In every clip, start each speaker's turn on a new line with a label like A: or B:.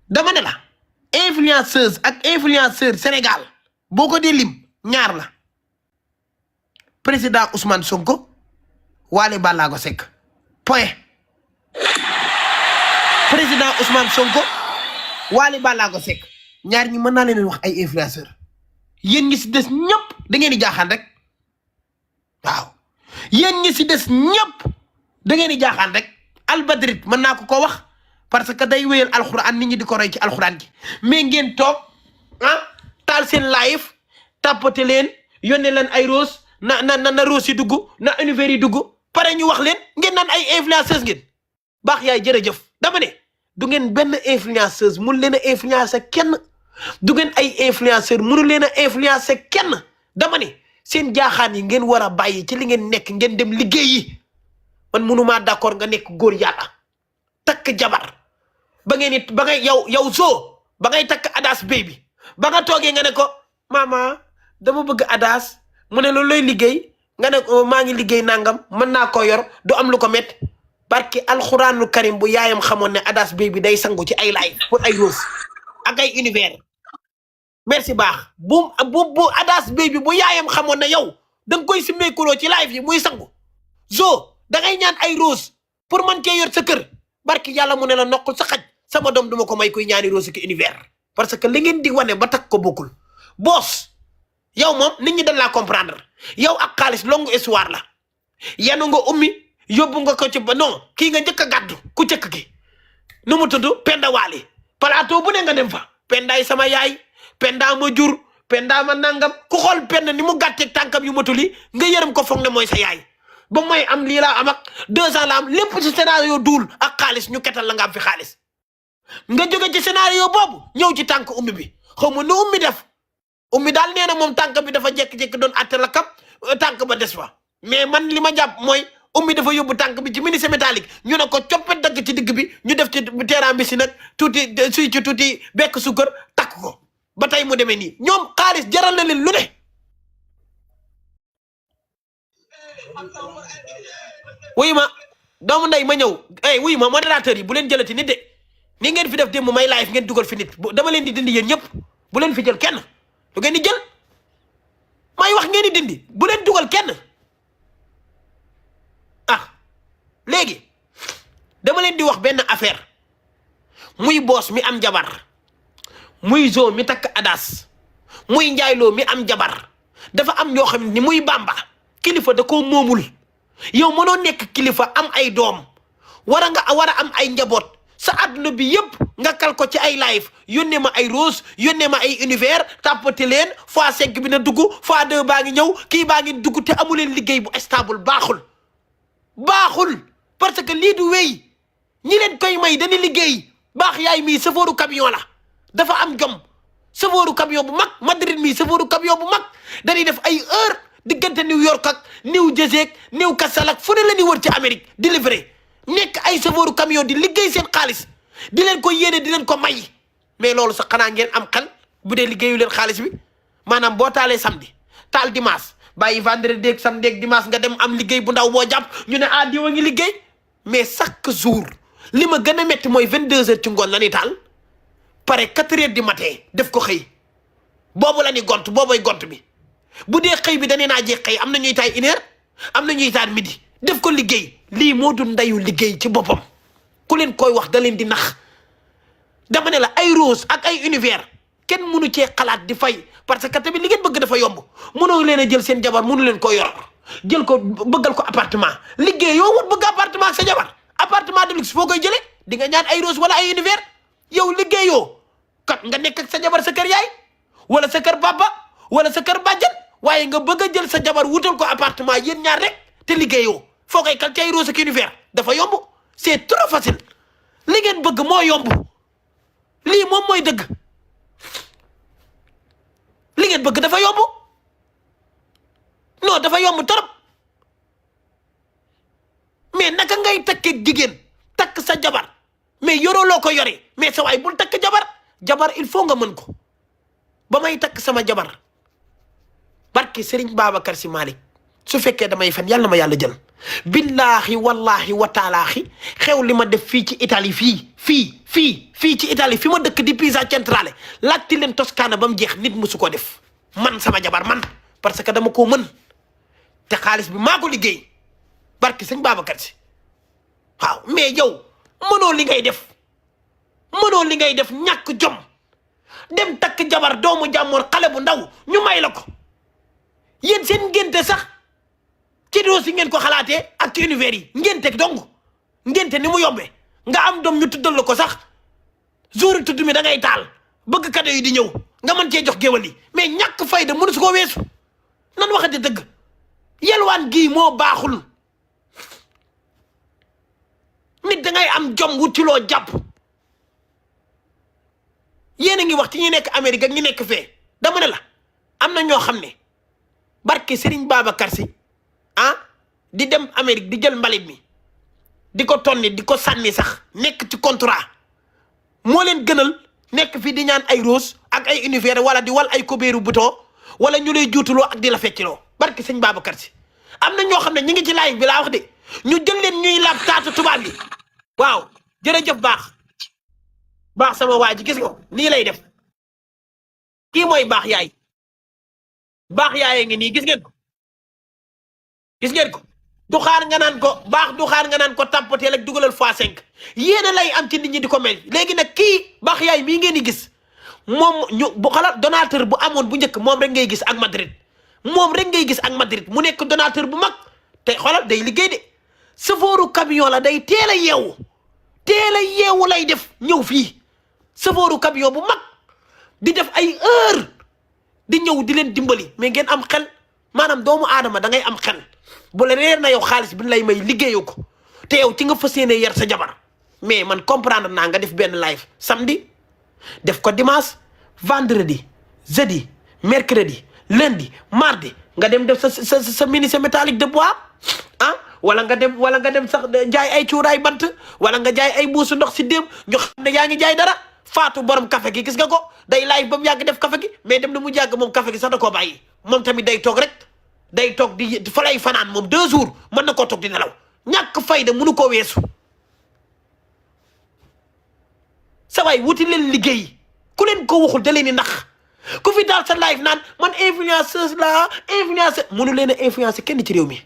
A: dama ne la influenceuse ak influenceur Sénégal boo ko dee lim ñaar la président Ousmane Sonko Wally Ballago Seck point président Ousmane Sonko Wally Ballago Seck ñaar ñi mën naa leen wax ay influenceur yéen ñi si des ñëpp da ngeen di jaaxaan rek waaw yéen ñi si des ñëpp da ngeen di jaaxaan rek albadrit mën naa ko wax parce que day wéyal alxuraan nit ñi di ko roy ci alxuraan gi mais ngeen toog taal seen live tapote leen yónnee leen ay rose na rose yi dugg na univers yi dugg pare ñu wax leen ngeen naan ay influenceuse ngeen baax yaay jërëjëf dama ne du ngeen benn influenceuse mun leen a influencer kenn du ngeen ay influenceur munu leen a influencer kenn dama ne seen jaaxaan yi ngeen war a bàyyi ci li ngeen nekk ngeen dem liggéey yi man munumaa d'accord nga nekk góor yàlla takk jabar ba ngeen it ba ngay yow soo ba ngay takk Adas baby ba nga toogee nga ne ko mama dama bëgg Adas mu ne loolu looy liggéey nga ne maa ngi liggéey nangam mën naa ko yor du am lu ko met barki alxuraanu karim bu yaayam xamoon ne Adas baby day sangu ci ay live pour ay rose ak ay univers merci baax bu Adas baby bu yaayam xamoon ne yow da nga koy simmeekuloo ci live yi muy sangu zo da ngay ñaan ay rose pour man cee yor sa kër barki yàlla mu ne la noqul sa xaj sama doom duma ko may kuy ñaani rose ki univers parce que li ngeen di wane ba takk ko bokkul boos yow moom nit ñi dañ laa comprendre yow ak xaalis longue histoire la yanu nga ummi yóbbu nga ko ci ba non kii nga njëkk a gàddu ku njëkk ki nu mu tudd Penda Waly plateau bu ne nga dem fa pendaay sama yaay pendaa ma jur pendaa ma nangam ku xool pend ni mu gàtteeg tànkam yu matuli nga yërëm ko foog ne mooy sa yaay ba mooy am lii laa am ak 2 ans la am lépp ci scénario duul ak xaalis ñu ketal la nga am fi xaalis nga jóge ci scénario boobu ñëw ci tànk ummi bi xaw ma nu ummi def ummi daal nee na moom tànk bi dafa jékki-jékki doon atte la kam tànk ba des fa mais man li ma jàpp mooy ummi dafa yóbbu tànk bi ci menuisier métallique ñu ne ko coppet dagg ci digg bi ñu def ci terrain bi si nag tuuti suy ci tuuti bekk sukkër takk ko ba tey mu demee nii ñoom xaalis jaral na leen lu ne wuyu ma doomu ndey ma ñëw wuyu ma modérateur yi bu leen jëlati nit de ni ngeen fi def démb may live ngeen dugal fi nit dama leen di dindi yéen ñëpp bu leen fi jël kenn lu ngeen di jël may wax ngeen di dindi bu leen dugal kenn léegi dama leen di wax benn affaire muy boos mi am jabar muy zo mi takk Adas muy njaayloo mi am jabar dafa am ñoo xam ni muy Bamba kilifa da koo moomul yow mënoo nekk kilifa am ay doom war a am ay njaboot sa àdduna bi yëpp nga kal ko ci ay live yónnee ma ay rose yónnee ma ay univers tàppate leen x5 bi na dugg x2 baa ngi ñëw kii baa ngi dugg te amu leen liggéey bu stable baaxul parce que lii du wéy ñi leen koy may dañuy liggéey baax yaay mii chauffeuru camion la dafa am jom chauffeuru camion bu mag Madrid mii chauffeuru camion bu mag dañuy def ay heure diggante New York ak New Jersey ak New Castle ak fu ne la ñuy wër ci Amérique di livrer nekk ay chauffeuru camion di liggéey seen xaalis di leen ko yéene di leen ko may mais loolu sax xanaa ngeen am xel bu dee liggéeyu leen xaalis bi maanaam boo taalee samedi taal dimanche bàyyi vendredi ak samedi ak dimanche nga dem am liggéey bu ndaw boo jàpp ñu ne diwa ngi liggéey mais chaque jour li ma gën a métti mooy 22h ci ngoon la ñuy taal pare 4h du matin def ko xëy boobu la ñuy gont boobay gont bi bu dee xëy bi dañuy naa jeex xëy am na ñuy taay 1h am na ñuy taal midi def ko liggéey lii moo du ndayu liggéey ci boppam ku leen koy wax da leen di nax dama ne la ay rose ak ay univers kenn mënu cee xalaat di fay parce que tamit li ngeen bëgg dafa yomb mënoo leen a jël seen jabar mënu leen ko yor jël ko bëggal ko appartement liggéey yow wut bëgg appartement ak sa jabar appartement de luxe foo koy jëlee di nga ñaan ay rose wala ay univers yow liggéeyoo kat nga nekk ak sa jabar sa kër yaay wala sa kër papa wala sa kër bàjjan waaye nga bëgg a jël sa jabar wutal ko appartement yéen ñaar rek te liggéeyoo foo koy kal ci ay rose ak univers dafa yomb c'est trop facile li ngeen bëgg moo yomb lii moom mooy dëgg li ngeen bëgg dafa yomb non dafa yomb trop mais naka ngay takkee jigéen takk sa jabar mais yoroo loo ko yore mais sa waay bul takk jabar il faut nga mën ko ba may takk sama jabar barke Serigne Babacar Sy Malick su fekkee damay fen yàlla na ma yàlla jël billahi wallahi wa taalaahi xew li ma def fii ci Italie fii ci Italie fi ma dëkk di Pisa Centrale laajte leen Toscana ba mu jeex nit musu ko def man sama jabar man parce que dama koo mën te xaalis bi maa ko liggéey barki sëñ Babacar Si waaw mais yow mënoo li ngay def ñàkk jom dem takk jabar doomu jàmmoor xale bu ndaw ñu may la ko yéen seen ngénte sax ci doo si ngeen ko xalaatee ak ci univers yi ngénte dong ngénte ni mu yombee nga am doom ñu tuddal la ko sax jour tudd mi da ngay taal bëgg kado yi di ñëw nga mën cee jox géwal yi mais ñàkk fayda mënu su ko weesu nan waxante dëgg yelwaan gii moo baaxul nit da ngay am jom wutiloo jàpp yéen a ngi wax ci ñi nekk Amérique ak ñi nekk fee dama ne la am na ñoo xam ne barke Serigne Babacar Si di dem Amérique di jël mbalit mi di ko tonni di ko sànni sax nekk ci contrat moo leen gënal nekk fii di ñaan ay rose ak ay univers wala di wal ay kubéeru bouton wala ñu lay juutuloo ak di la fecciloo barke Serigne Babacar Si am na ñoo xam ne ñu ngi ci live bi laa wax de ñu jël leen ñuy laab taatu tubaab yi waaw jërëjëf baax sama waa ji gis nga nii lay def kii mooy baax yaay ngi nii gis ngeen ko du xaar nga naan ko baax du xaar nga naan ko tàmpateel ak dugalal x5 yéena lay am ci nit ñi di ko mel léegi nag kii baax yaay mii ngeen di gis moom ñu bu xalaat donateur bu amoon bu njëkk moom rek ngay gis ak Madrid mu nekk donateur bu mag te xoolal day liggéey de safooru camion la day teel a yeewu lay def ñëw fii safooru camion bu mag di def ay heure di ñëw di leen dimbali mais ngeen am xel maanaam doomu aadama da ngay am xel bu la reer na yow xaalis bi lay may liggéeyoo ko te yow ci nga fas yéene yar sa jabar mais man comprendre naa nga def benn live samedi def ko dimanche vendredi jeudi mercredi lundi mardi nga dem def sa menuisier métallique de bois wala nga dem sax jaay ay cuuraay bant wala nga jaay ay buusu ndox si déem ñu xam ne yaa ngi jaay dara faatu borom café gi gis nga ko day live ba mu yàgg def café gi mais dem na mu jàgg moom café gi sax da koo bàyyi moom tamit day toog di fa lay fanaan moom 2 jours mën na koo toog di nelaw ñàkk fayda mënu koo weesu sa waay wuti leen liggéey ku leen ko waxul da leen di nax ku fi daal sa live naan man influenceuse la mënu leen a influencer kenn ci réew mi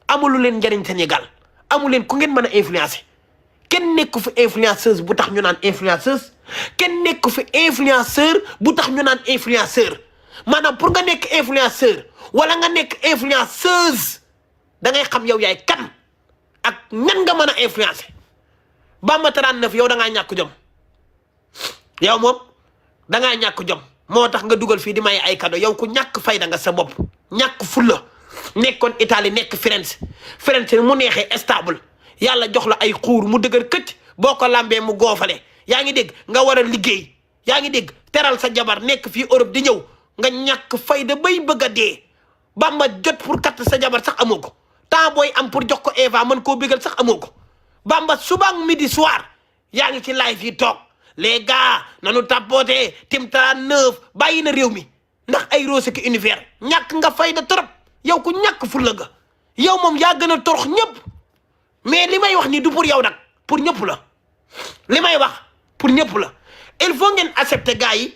A: amulu leen njariñ Sénégal amu leen ku ngeen mën a influencer kenn nekku fi influenceuse bu tax ñu naan influenceuse kenn nekku fi influenceur bu tax ñu naan influenceur maanaam pour nga nekk influenceur wala nga nekk influenceuse da ngay xam yow yaay kan ak ñan nga mën a influencer Bamba 39 yow da ngaa ñàkk jom yow moom da ngaa ñàkk jom moo tax nga dugal fii di may ay cadeau yow ku ñàkk fayda nga sa bopp ñàkk fulla nekkoon Italie nekk Firenze mu neexee stable yàlla jox la ay xuur mu dëgër këcc boo ko lambee mu goofale yaa ngi dégg nga war a liggéey yaa ngi dégg teral sa jabar nekk fii Europe di ñëw nga ñàkk fayda bay bëgg a dee Bamba jot pour katt sa jabar sax amoo ko temps booy am pour jox ko Eva mën koo bégal sax amoo ko Bamba suba midi soir yaa ngi ci live yi toog les gars nanu tapoté Tim 39 bàyyi na réew mi ndax ay rose ki univers ñàkk nga fayda trop yow ku ñàkk fulla nga yow moom yaa gën a torox ñëpp mais li may wax nii du pour yow nag pour ñëpp la li may wax pour ñëpp la il faut ngeen accepter gars yi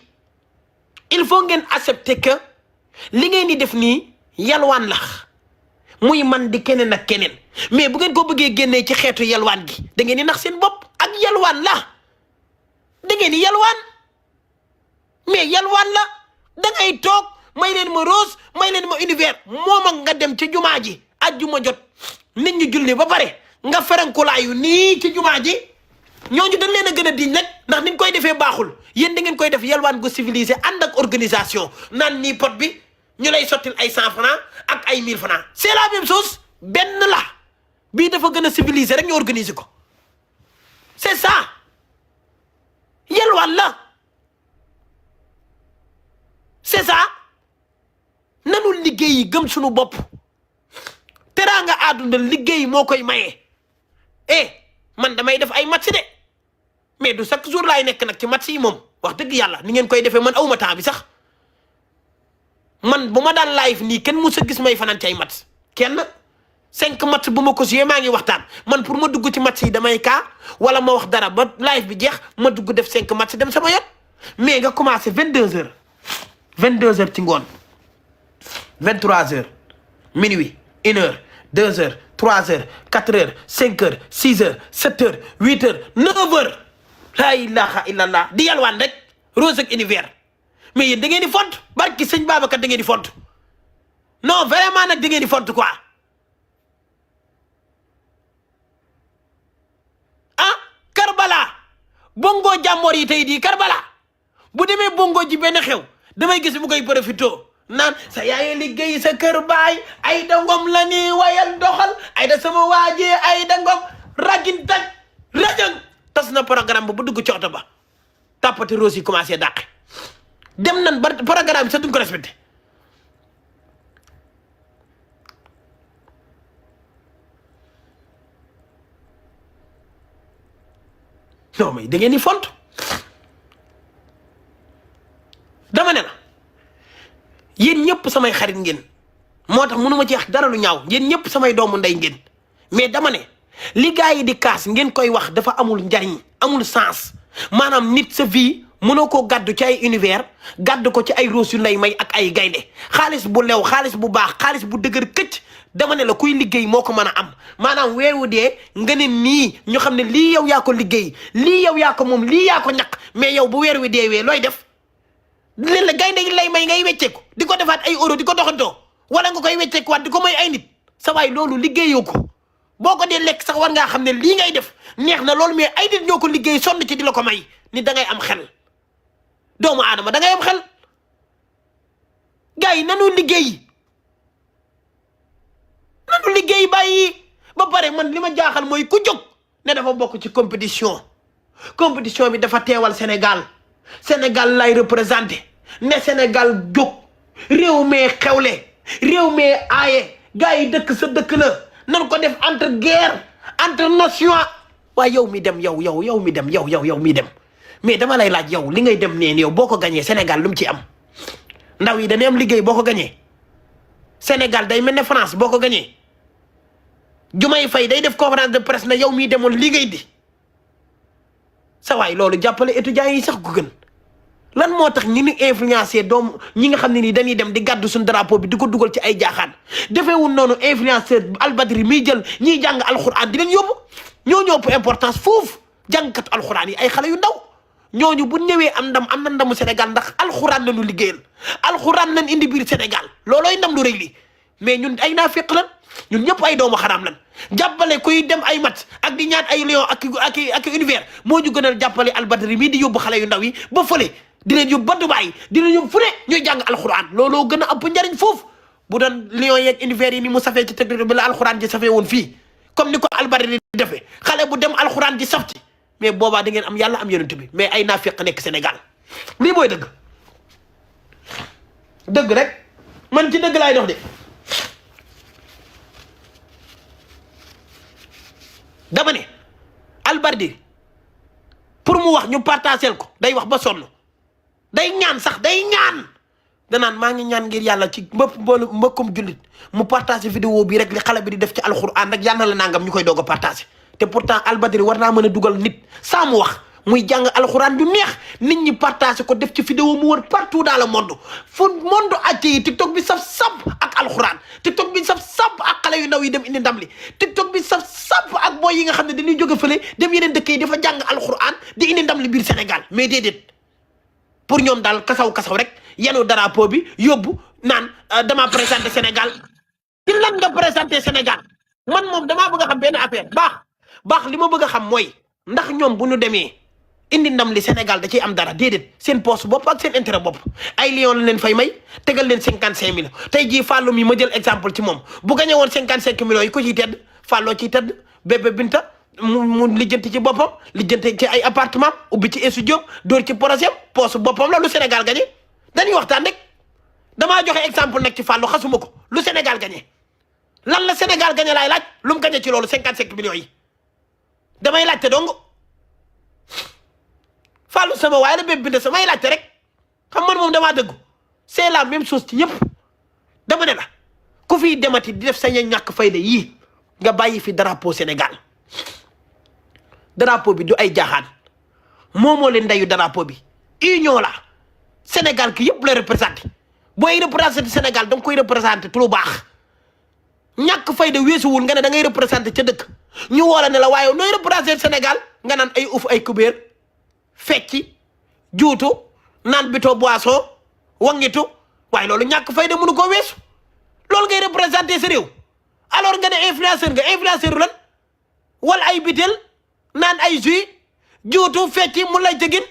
A: il faut ngeen accepter que li ngeen di def nii yalwaan la muy man di keneen ak keneen mais bu ngeen ko bëggee génnee ci xeetu yalwaan gi da ngeen di nax seen bopp ak yalwaan la da ngeen di yalwaan mais yalwaan la da ngay toog may leen ma rose may leen ma univers moom ak nga dem ci jumaa ji ajjuma jot nit ñi julli ba pare nga ferankulaayu nii ci jumaa ji ñooñu dañ leen a gën a diñ rek ndax niñ koy defee baaxul yéen da ngeen koy def yalwaan gu civilisé ànd ak organisation naan nii pot bi ñu lay sottil ay 100 francs ak ay 1000 francs c'est la même chose benn la bii dafa gën a civilisé rek ñu organiser ko c'est ça yalwaan la c'est ça nanu liggéey gëm suñu bopp teraanga àdduna liggéey moo koy maye man damay def ay match de mais du chaque jour laay nekk nag ci match yi moom wax dëgg yàlla ni ngeen koy defee man awma temps bi sax man bu ma daan live nii kenn musa gis may fanaan ci ay match kenn 5 match bu ma ko joué maa ngi waxtaan man pour ma dugg ci match yi damay kaa wala ma wax dara ba live bi jeex ma dugg def 5 match dem sama yoon mais nga commencé 22h 22h ci ngoon 23h minuit 1h 2h 3h 4h 5h 6h 7h 8h 9h la ilaha illallah di yalwaan rek Rose ak Univers mais yéen da ngeen di font barki sëñ Babacar da ngeen di font non vraiment nag da ngeen di font quoi ah Karbala bongo jàmmoor yi tey di Karbala bu demee bongo ji benn xew damay gis mu koy profito naan sa yaay liggéey sa kër baay ay dangom la ni wayal doxal ay da sama waajee ay dangom ragin taj rajang tas na programme ba bu dugg ci oto ba tàppati Rose yi commencé dàq dem nan ba programme bi sax duñ ko respecté non mais da ngeen di font dama ne la yéen ñëpp samay xarit ngeen moo tax mënu ma ci wax dara lu ñaaw yéen ñëpp samay doomu ndey ngeen mais dama ne li gars yi di kaas ngeen koy wax dafa amul njariñ amul sens maanaam nit sa vie mënoo koo gàddu ci ay Univers gàddu ko ci ay Rose yu lay may ak ay gaynde xaalis bu lew xaalis bu baax xaalis bu dëgër këcc dama ne la kuy liggéey moo ko mën a am maanaam weeru dee nga ne nii ñu xam ne lii yow yaa ko liggéey lii yow yaa ko moom lii yaa ko ñaq mais yow bu weer wi deewee looy def leen la gaynde yi lay may ngay wecceeku di ko defaat ay euro di ko doxantoo wala nga koy wecceekuwaat di ko may ay nit sa waay loolu liggéeyoo ko boo ko dee lekk sax war ngaa xam ne lii ngay def neex na loolu mais ay nit ñoo ko liggéey sonn ci di la ko may ni da ngay am xel doomu aadama da ngay am xel gars yi nanu liggéey bàyyi ba pare man li ma jaaxal mooy ku jóg ne dafa bokk ci compétition bi dafa teewal Sénégal lay représenté ne Sénégal jóg réew mee xewle réew mee aaye gars yi dëkk sa dëkk la nan ko def entre guerre entre nation waaye yow mi dem yow mi dem mais dama lay laaj yow li ngay dem neen yow boo ko gañee Sénégal lu mu ci am ndaw yi dañuy am liggéey boo ko gañee Sénégal day mel ne France boo ko gañee Diomaye Faye day def conférence de presse na yow mii demoon liggéey di sa waay loolu jàppale étudiants yi sax gu gën lan moo tax ñi ni influencé doom ñi nga xam ne nii dañuy dem di gàddu suñu drapeau bi di ko dugal ci ay jaaxaan defeewul noonu influenceur Albadri miy jël ñiy jàng alxuraan di leen yóbbu ñoo ëpp importance foofu jàngkatu alxuraan yi ay xale yu ndaw ñooñu bu ñëwee am na ndamu Sénégal ndax alxuraan lañu liggéeyal alxuraan lañ indi biir Sénégal loolooy ndam lu rëy li mais ñun ay naafiq lan ñun ñëpp ay doomu xaraam lan jàppale kuy dem ay mat ak di ñaan ay lion ak Univers moo ñu gënal jàppale Albadri mii di yóbbu xale yu ndaw yi ba fële di leen yóbbu ba Dubaay di leen yóbbu fu ne ñuy jàng alxuraan looloo gën a ëpp njariñ foofu bu doon lion yeeg Univers yi ni mu safee ci technique bi la alxuraan ji safee woon fii comme ni ko Albadri di defee xale bu dem alxuraan ji saf ci mais boobaa da ngeen am yàlla am yonent bi mais ay naafiq nekk Sénégal lii mooy dëgg rek man ci dëgg laay dox de dama ne Albadri pour mu wax ñu partagel ko day wax ba sonn day ñaan sax day ñaan danaan maa ngi ñaan ngir yàlla ci mbokkum jullit mu partagé vidéo bi rek li xale bi di def ci alxuraan rek yàlla la nangam ñu koy doog a partagé te pourtant Albadri war naa mën a dugal nit saa mu wax muy jàng alxuraan du neex nit ñi partagé ko def ci vidéo mu wër partout dans le monde fu monde entier yi TikTok bi saf sap ak alxuraan TikTok bi saf sap ak xale yu ndaw yi dem indi ndam li TikTok bi saf sap ak boy yi nga xam ne dañuy jóge fële dem yeneen dëkk yi dafa jàng alxuraan di indi ndam li biir Sénégal mais déedéet pour ñoom daal kasaw rek yenu drapeau bi yóbbu naan dama présenté Sénégal ci lan nga présenté Sénégal man moom damaa bëgg a xam benn affaire baax li ma bëgg a xam mooy ndax ñoom bu ñu demee indi ndam li Sénégal da ciy am dara déedéet seen poste bopp ak seen intérêt bopp ay lion la leen fay may tegal leen 55 millions tey jii Fallou mi ma jël exemple ci moom bu gañe woon 55 millions yi ko ciy tedd Fallou ciy tedd bébé Binta mu lijjanti ci boppam lijjanti ci ay appartement ubbi ci studio dóor ci projet poste boppam la lu Sénégal gañe dañuy waxtaan rek damaa joxe exemple nag ci Fallou xasuma ko lu Sénégal gañe lan la Sénégal gañe laay laaj lu mu gañe ci loolu 55 millions yi damay laajte dong Fallou sama waaye la bépp bind samay laajte rek xam man moom damaa dëggu c'est la même chose ci ñëpp dama ne la ku fiy demati di def sa ñàkk fayda yii nga bàyyi fi drapeau Sénégal. Drapeau bi du ay jaaxaan moomoo leen ndeyu drapeau bi union la Sénégal ki yëpp la représenté booy représenté Sénégal da nga koy représenté tu lu baax ñàkk fayda weesuwul nga ne da ngay représenté ca dëkk ñu woola ne la waaye nooy représenté Sénégal nga naan ay uf ay kubéer fecci juutu naan bito boisson wangitu waaye loolu ñàkk fayda mënu ko weesu loolu ngay représenté sa réew alors nga ne influenceur lan wala ay bitel naan ay jus juutu fecci mu lay tëggin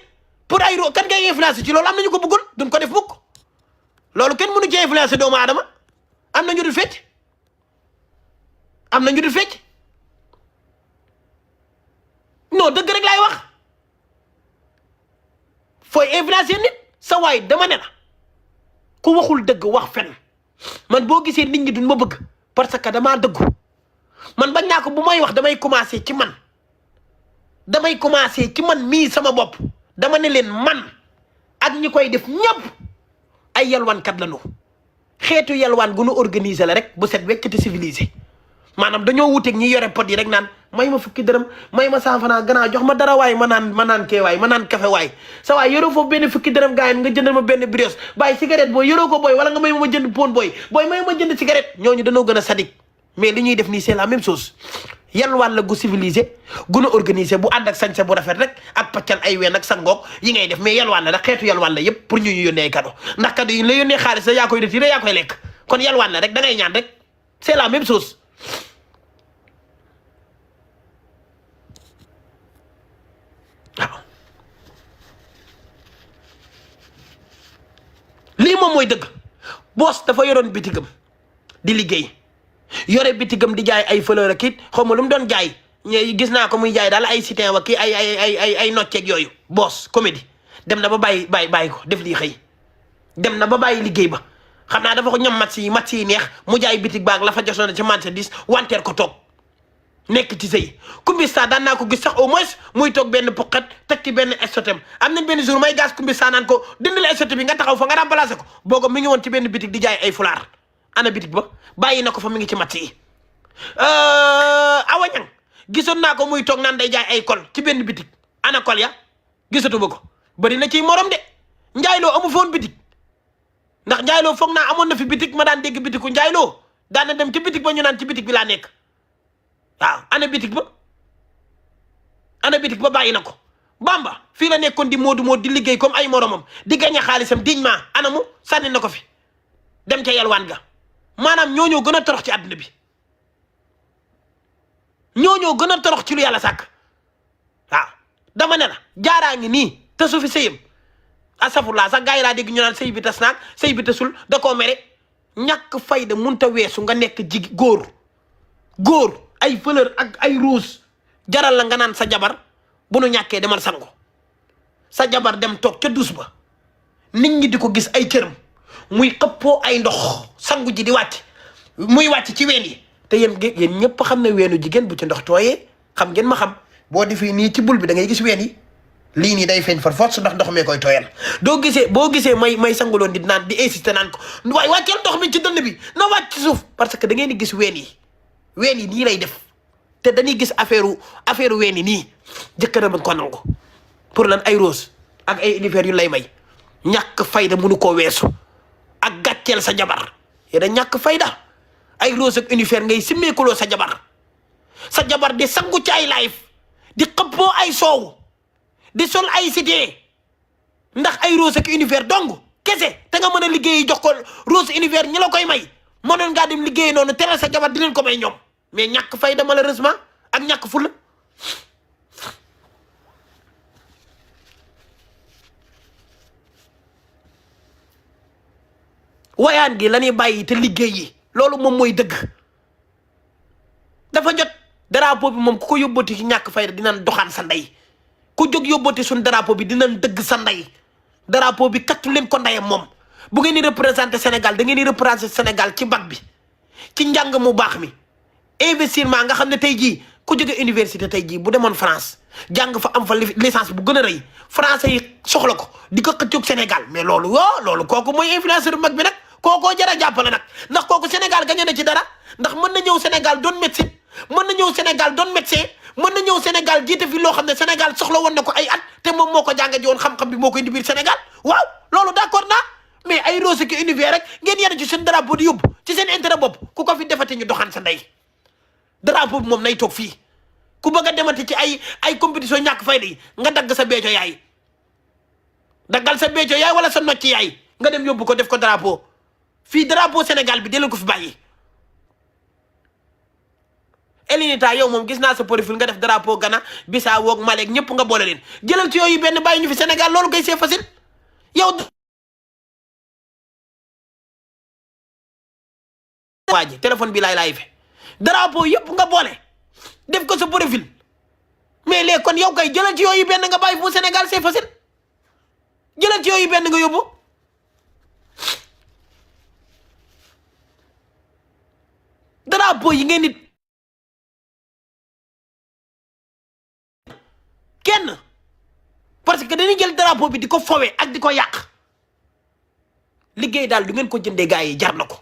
A: pour ay kan ngay influencé ci loolu am nañu ko bëggul duñ ko def mukk loolu kenn mënu ci influencé doomu aadama am na ñu dul fecc am na ñu dul fecc non dëgg rek laay wax fooy influencé nit sa waay dama ne la ku waxul dëgg wax fen man boo gisee nit ñi duñ ma bëgg parce que damaa dëggu man bañ naa ko bu may wax damay commencé ci man mii sama bopp dama ne leen man ak ñi koy def ñëpp ay yalwaankat lañu xeetu yalwaan gu nu organiser la rek bu set wecc te civilisé maanaam dañoo wuteeg ñi yore pot yi rek naan may ma fukki dërëm may ma 100 francs gannaaw jox ma dara waay ma naan kee waay ma naan café waay sa waay yoroo foofu benn fukki dërëm gaayen nga jëndal ma benn brios bàyyi cigarette booy yoroo ko booy wala nga may ma jënd pon booy may ma jënd cigarette ñooñu dañoo gën a sadik mais li ñuy def nii c'est la même chose yalwaan la gu civilisé gu nu organisé bu ànd ak sañse bu rafet rek ak paccal ay ween ak sangoog yi ngay def mais yalwaan la rek xeetu yalwaan la yëpp pour ñu yónnee ay cadeau ndax cadeau yi la yónnee xaalis la yaa koy retiré yaa koy lekk kon yalwaan la rek da ngay ñaan rek c'est la même chose waaw lii moom mooy dëgg boss dafa yoroon bitigam di liggéey yore bitigam di jaay ay fleur ak it xaw ma lu mu doon jaay gis naa ko muy jaay daal ay sitin wa kii ay nocceeg yooyu boss comédie dem na ba bàyyi ko def lii xëy dem na ba bàyyi liggéey ba xam naa dafa ko ñam match yi neex mu jaay bitig baag la fa josoon ci marchandise wanteer ko toog nekk ci sëy Kumbisa daan naa ko gis sax au moins muy toog benn poqet teg ci benn stotem am nañ benn jour may gas Kumbisa naan ko dindil stote bi nga taxaw fa nga remplacé ko boogo mi ngi woon ci benn bitig di jaay ay fulaar ana bitig ba bàyyi na ko fa mi ngi ci match yi awañang gisoon naa ko muy toog naan day jaay ay kol ci benn bitig ana kol ya gisatu ba ko bëri na ciy morom de njaayloo amu foon bitig ndax njaayloo foog naa amoon na fi bitig ma daan dégg bitigu njaayloo daan na dem ci bitig ba ñu naan ci bitig bi laa nekk waaw ana bitig ba bàyyi na ko Bamba fii la nekkoon di moodu di liggéey comme ay moromam di gañe xaalisam dignement ana mu sànni na ko fi dem ca yalwaan ga maanaam ñooñoo gën a torox ci àdduna bi ñooñoo gën a torox ci lu yàlla sàkk waaw dama ne la jaaraa ngi nii te su fi sëyam asafurlaa sax gars yi laa dégg ñu naan sëy bi tas naag sëy bi tasul da koo mere ñàkk fayda munta weesu nga nekk góor ay fleur ak ay rose jaral la nga naan sa jabar bu nu ñàkkee demal sango sa jabar dem toog ca dus ba nit ñi di ko gis ay cëram muy xëppoo ay ndox sangu ji di wàcc muy wàcc ci ween yi te yéen ñëpp xam ne weenu jigéen bu ci ndox tooyee xam ngeen ma xam boo defee nii ci bul bi da ngay gis ween yi lii nii day feeñ far force ndax ndox mee koy tooyal boo gisee may sanguloon di naan di insister naan ko waaye wàcceel ndox mi ci dënn bi na wàcc ci suuf parce que da ngeen di gis ween yi nii lay def te dañuy gis affaire ween yi nii jëkkëram ko nangu pour lan ay rose ak ay univers yu lay may ñàkk fayda mënu koo weesu ak gàcceel sa jabar yéen a ñàkk fayda ay rose ak univers ngay simmeekuloo sa jabar di sangu ci ay live di xëppoo ay soow di sol ay cité ndax ay rose ak univers dong kese te nga mën a liggéey jox ko rose univers ñi la koy may mënoon ngaa dem liggéey noonu tere sa jabar di leen ko may ñoom mais ñàkk fayda malheureusement ak ñàkk fulla wayaan gi la ñuy bàyyi te liggéey yi loolu moom mooy dëgg dafa jot drapeau bi moom ku ko yóbbati ci ñàkk fayda dinañ doxaan sa ndey ku jóg yóbbati suñ drapeau bi dinañ dëgg sa ndey drapeau bi kattu leen ko ndeyam moom bu ngeen di représenté Sénégal da ngeen di représenté Sénégal ci bac bi ci njàng mu baax mi investissement nga xam ne tey jii ku jóge université tey jii bu demoon France jàng fa am fa licence bu gën a rëy français yi soxla ko di ko xëccoog Sénégal mais loolu kooku mooy influenceur bu mag bi nag kookoo jar a jàppale nag ndax kooku Sénégal gañe na ci dara ndax mën na ñëw Sénégal doon médecine mën na ñëw Sénégal doon médecin mën na ñëw Sénégal jiite fi loo xam ne Sénégal soxla woon na ko ay at te moom moo ko jànga ji woon xam-xam bi moo koy indi biir Sénégal waaw loolu d'accord naa mais ay Rose ki univers rek ngeen yéen ci seen drapeau di yóbbu ci seen intérêt bopp ku ko fi defati ñu doxaan sa ndey drapeau bi moom nay toog fii ku bëgg a demati ci ay compétition ñàkk fayda yi nga dagg sa beeco yaay daggal sa beeco yaay wala sa nocc yaay nga dem yóbbu ko def ko drapeau fii drapeau Sénégal bi delloo ko fi bàyyi. Elinita yow moom gis naa sa profil nga def drapeau Ghana Bissau woog Malek ñëpp nga boole leen jëlal ci yooyu benn bàyyi ñu fi Sénégal loolu kay c'est facile yow. waa ji téléphone bi laay fe drapeau yëpp nga boole def ko sa profil mais léegi kon yow kay jëlal ci yooyu benn nga bàyyi fu Sénégal c'est facile jëlal ci yooyu benn nga yóbbu drapeau yi ngeen nit kenn parce que dañuy jël drapeau bi di ko fowe ak di ko yàq liggéey daal du ngeen ko jëndee gars yi jar na ko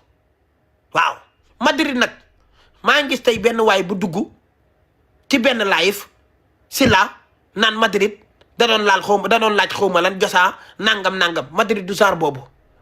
A: waaw. Madrid nag maa ngi gis tey benn waay bu dugg ci benn live si la naan Madrid da doon laal xawma da doon laaj xawma lan josaa nangam Madrid du saar boobu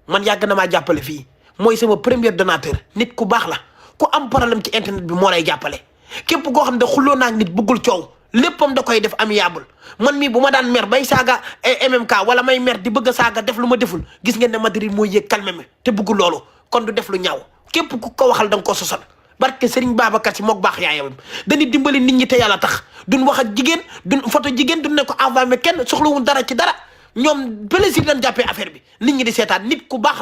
A: man yàgg na maa jàppale fii mooy sama premier donateur nit ku baax la ku am problème ci internet bi moo lay jàppale képp koo xam ne xulloo naag nit bëggul coow léppam da koy def amiable man mii bu ma daan mer bay saaga MMK wala may mer di bëgg a saaga def lu ma deful gis ngeen ne Madrid mooy yëg calme me te bëggul loolu kon du def lu ñaaw képp ku ko waxal da nga ko sosal barke Serigne Babacar Si mook baax yaayam dañuy dimbali nit ñi te yàlla tax duñ wax ak jigéen duñ photo jigéen duñ ne ko envoyé kenn soxlawul dara ci dara ñoom plaisir dañ jàppee affaire bi nit ñi di seetaan nit ku baax